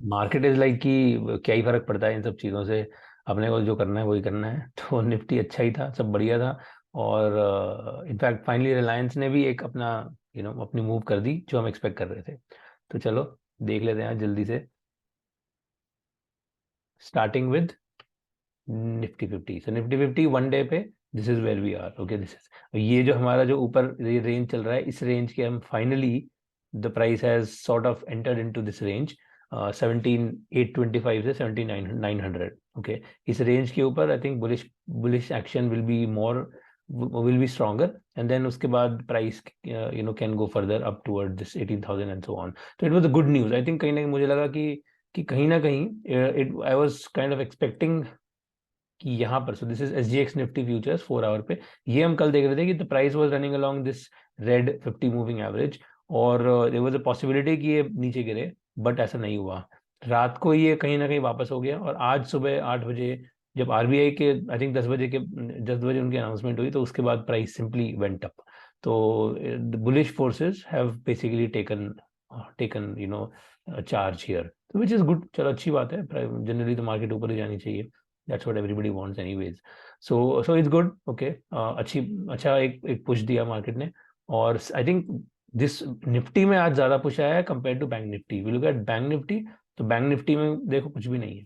Market is like कि क्या ही फर्क पड़ता है इन सब चीज़ों से, अपने को जो करना है वही करना है। तो निफ्टी अच्छा ही था, सब बढ़िया था। और इनफैक्ट फाइनली रिलायंस ने भी एक अपना अपनी मूव कर दी जो हम एक्सपेक्ट कर रहे थे। तो चलो देख लेते हैं जल्दी से, starting with Nifty 50। So Nifty 50 one day पे, this is where we are. Okay, this is ये जो हमारा जो ऊपर ये रेंज चल रहा है, इस रेंज के हम finally the price has sort of entered into this range 17,825 से 17,900। ओके, इस रेंज के ऊपर I think bullish bullish action will be more, will be stronger, and then उसके बाद price can go further up toward this 18,000 and so on. तो it was a good news I think. कहीं ना कहीं मुझे लगा कि कहीं ना कहीं it I was kind of expecting कि यहाँ पर, so this is S G X nifty futures 4 hour पे, ये हम कल देख रहे थे कि the price was running along this red 50 moving average, और देयर वाज अ पॉसिबिलिटी कि ये नीचे गिरे, बट ऐसा नहीं हुआ। रात को ये कहीं ना कहीं वापस हो गया, और आज सुबह 8 बजे जब आरबीआई के आई थिंक 10 बजे के 10 बजे उनकी अनाउंसमेंट हुई, तो उसके बाद प्राइस सिंपली वेंट अप। तो the bullish forces have basically taken taken charge here, which is good. चलो अच्छी बात है, जनरली तो मार्केट ऊपर ही जानी चाहिए, that's what everybody wants anyways. So it's good. Okay, अच्छी अच्छा एक पुश दिया मार्केट ने। और आई थिंक दिस निफ्टी में आज ज्यादा पुश आया है compare to bank nifty. We look at bank nifty, तो बैंक निफ्टी में देखो कुछ भी नहीं है,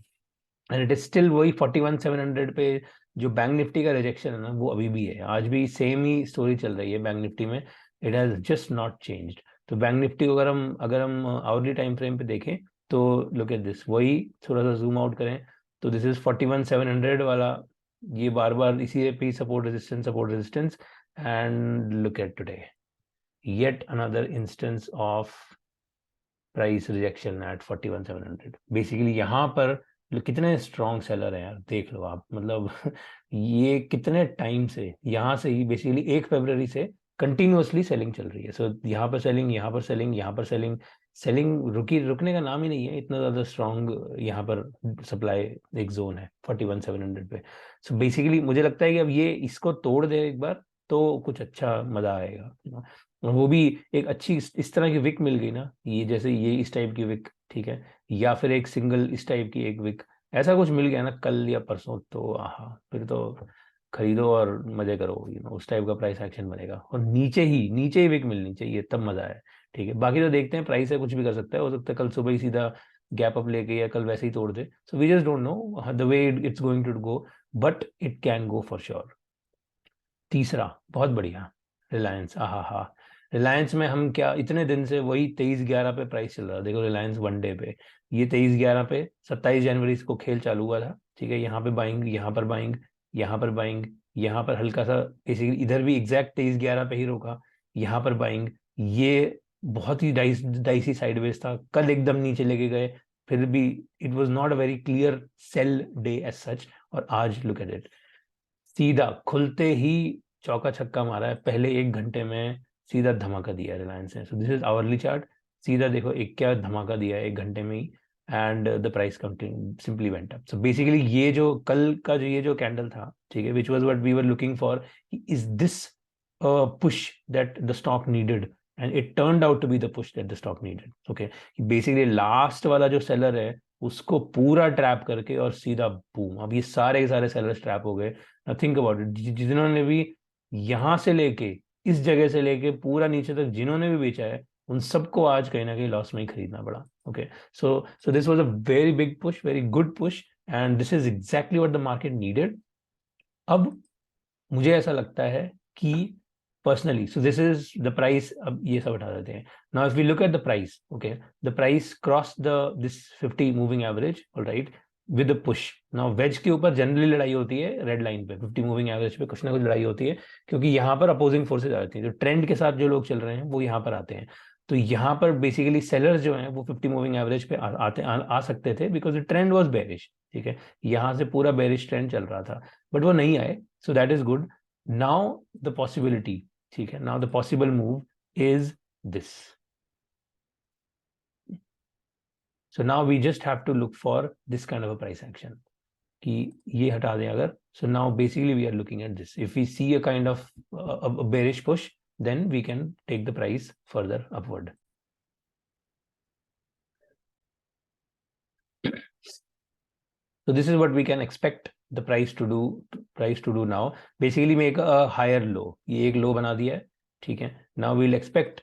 एंड इट इज स्टिल वही 41,700 पे। जो बैंक निफ्टी का रिजेक्शन है ना, वो अभी भी है, आज भी सेम ही स्टोरी चल रही है बैंक निफ्टी में। It has just not changed. तो बैंक निफ्टी को अगर हम आवरली टाइम फ्रेम पे देखें, तो लुक एट दिस, वही थोड़ा सा जूम आउट करें, तो दिस इज 41,700 वाला, ये बार बार इसी पे support resistance. And look at today, yet another instance of price rejection at 41,700। Basically यहाँ पर कितने स्ट्रॉन्ग सेलर हैं यार, देख लो आप, मतलब ये कितने टाइम से, यहाँ से ही बेसिकली 1 फरवरी से कंटिन्यूअसली सेलिंग चल रही है। सो यहाँ पर सेलिंग, यहाँ पर सेलिंग, यहाँ पर सेलिंग, सेलिंग रुकने का नाम ही नहीं है, इतना ज्यादा स्ट्रॉन्ग यहाँ पर सप्लाई एक जोन है 41,700 पे। सो बेसिकली मुझे लगता है कि अब ये इसको तोड़ दे एक बार, तो कुछ अच्छा मजा आएगा। और वो भी एक अच्छी इस तरह की विक मिल गई ना, ये जैसे ये इस टाइप की विक, ठीक है, या फिर एक सिंगल इस टाइप की एक विक, ऐसा कुछ मिल गया ना कल या परसों, तो आहा, फिर तो खरीदो और मजे करो, उस टाइप का प्राइस एक्शन बनेगा। और नीचे ही विक मिलनी चाहिए, तब मजा है। ठीक है, बाकी तो देखते हैं, प्राइस है कुछ भी कर सकता है, हो सकता है कल सुबह ही सीधा गैप अप लेके या कल वैसे ही तोड़ दे। So we just don't know the way it's going to go, but it can go for sure. तीसरा, बहुत बढ़िया, रिलायंस। आहा हा, रिलायंस में हम क्या, इतने दिन से वही 23/11 पे प्राइस चल रहा है, देखो रिलायंस वन डे पे, ये 23/11 पे 27 जनवरी को खेल चालू हुआ था। ठीक है, यहाँ पे बाइंग, यहाँ पर बाइंग, यहाँ पर बाइंग, यहाँ पर हल्का सा किसी इधर भी एग्जैक्ट 23/11 पे ही रोका, यहाँ पर बाइंग। ये बहुत ही डाइसी साइडवेज था, कल एकदम नीचे लेके गए, फिर भी it was not a very clear sell day as such. और आज लुक एट इट, सीधा खुलते ही चौका छक्का मारा है, पहले 1 घंटे में सीधा धमाका दिया है रिलायंस ने। सो दिस इज आवरली चार्ट, सीधा देखो एक क्या धमाका दिया है 1 घंटे में ही, and the price simply went up. So basically ये जो कल का जो ये जो कैंडल था, ठीक है, which was what we were looking for, is this push that the stock needed, and it turned out to be the push that the stock needed. Okay, basically last वाला जो सेलर है उसको पूरा trap करके और सीधा boom, अब ये सारे के सारे सेलर्स ट्रैप हो गए। थिंक अबाउट इट, जिन्होंने भी यहां से लेके इस जगह से लेके पूरा नीचे तक जिन्होंने भी बेचा है, उन सबको आज कहीं ना कहीं लॉस में ही खरीदना पड़ा। Okay, so so this was a very big push, very good push, and this is exactly what the market needed. अब मुझे ऐसा लगता है कि personally, so this is the price, अब ये सब हटा देते हैं। Now if we look at the price, okay, the price cross the this 50 moving average, alright, with push. Now wedge के ऊपर जनरली लड़ाई होती है, रेड लाइन पे 50 मूविंग एवरेज पे कुछ ना कुछ लड़ाई होती है, क्योंकि यहाँ पर अपोजिंग फोर्सेज आ जाती हैं, जो ट्रेंड के साथ जो लोग चल रहे हैं वो यहाँ पर आते हैं। तो यहाँ पर बेसिकली सेलर्स जो हैं वो 50 मूविंग एवरेज पे आ सकते थे, because the trend was bearish. ठीक है, यहाँ से पूरा बेरिश ट्रेंड चल रहा था, बट वो नहीं आए, so that is good. Now the possibility, ठीक है, now the possible move is this. So now we just have to look for this kind of a price action, कि ये हटा दें अगर। So now basically we are looking at this, if we see a kind of bearish push, then we can take the price further upward. So this is what we can expect the price to do now. Basically make a higher low. ये एक लो बना दिया है, ठीक है. Now we'll expect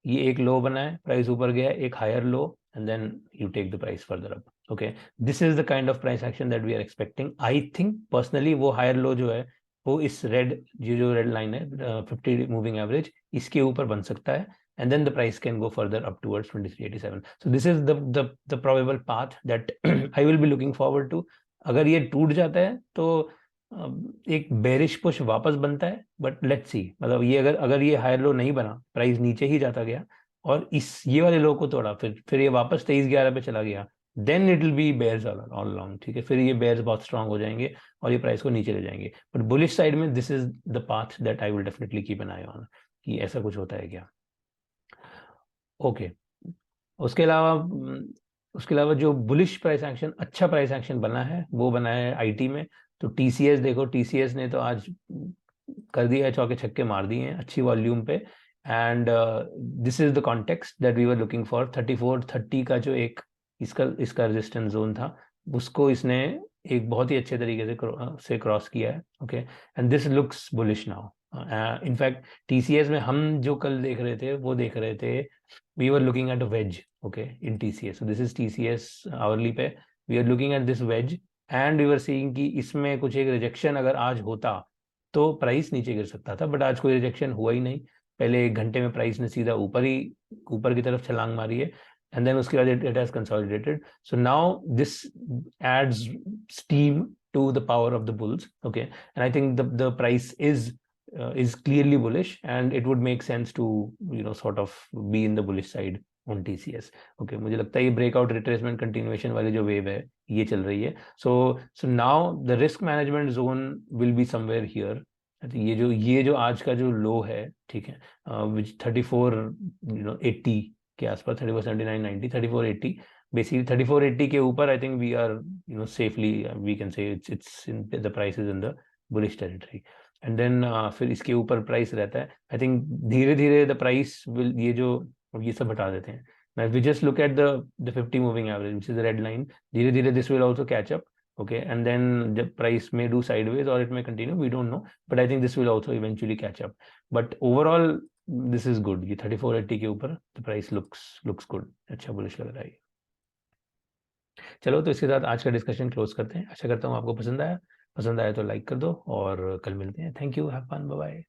ये एक लो बना है, प्राइस ऊपर गया, एक higher low, and then you take the price further up. Okay, this is the kind of price action that we are expecting. I think personally वो हायर लो जो है वो इस रेड, ये जो रेड लाइन है 50 मूविंग एवरेज, इसके ऊपर बन सकता है, and then the price can go further up towards 2387. So this is the probable path that I will be looking forward to. अगर ये टूट जाता है तो एक बेरिश पुश वापस बनता है, बट लेट्स सी, मतलब ये अगर ये हायर लो नहीं बना, प्राइस नीचे ही जाता गया और ये वाले लो को तोड़ा, फिर ये वापस 2311 पे चला गया, then it will be bears all long, ठीक है. फिर ये बेयर्स बहुत स्ट्रांग हो जाएंगे और ये प्राइस को नीचे ले जाएंगे. बट बुलिश साइड में this is the path that I will definitely keep an I on, कि ऐसा कुछ होता है क्या. ओके, उसके अलावा जो बुलिश प्राइस एक्शन, अच्छा प्राइस एक्शन बना है, वो बना है आईटी में. तो टीसीएस देखो, टीसीएस ने तो आज कर दिया है, चौके छक्के मार दिए हैं अच्छी वॉल्यूम पे. And this is the context that we were looking for. 3430 का जो एक इसका रेजिस्टेंस जोन था, उसको इसने एक बहुत ही अच्छे तरीके से क्रॉस किया है. Okay, and this looks bullish now. In fact TCS में हम जो कल देख रहे थे, वो देख रहे थे, we were looking at a wedge, okay, in TCS. So this is TCS hourly पे, we are looking at this wedge and we were seeing कि इसमें कुछ एक रिजेक्शन अगर आज होता तो प्राइस नीचे गिर सकता था, बट आज कोई रिजेक्शन हुआ ही नहीं. पहले एक घंटे में प्राइस ने सीधा ऊपर की तरफ छलांग मारी है, and then उसके बाद it has consolidated. So now this adds steam to the power of the bulls, okay, and I think the price is clearly bullish and it would make sense to sort of be in the bullish side on TCS. Okay, मुझे लगता है ये breakout retracement continuation वाली जो wave है ये चल रही है. So now the risk management zone will be somewhere here. ये जो आज का जो लो है, ठीक है, which 3480 के आसपास, 3479.90, 3480, basically 3480 के ऊपर I think we are safely, we can say it's in the price is in the bullish territory. And then फिर इसके ऊपर प्राइस रहता है. आई थिंक धीरे धीरे द प्राइस विल, ये सब हटा देते हैं. Now if we just look at the 50 moving average, which is the red line, धीरे धीरे this will also catch up, okay, and then the price may do sideways or it may continue, we don't know, but I think this will also eventually catch up. But overall this is good. ये 3480 के ऊपर the price looks good, अच्छा bullish लग रहा है. चलो, तो इसके साथ आज का डिस्कशन क्लोज करते हैं. आशा करता हूँ आपको पसंद आया तो लाइक कर दो और कल मिलते हैं. Thank you, have fun, bye bye.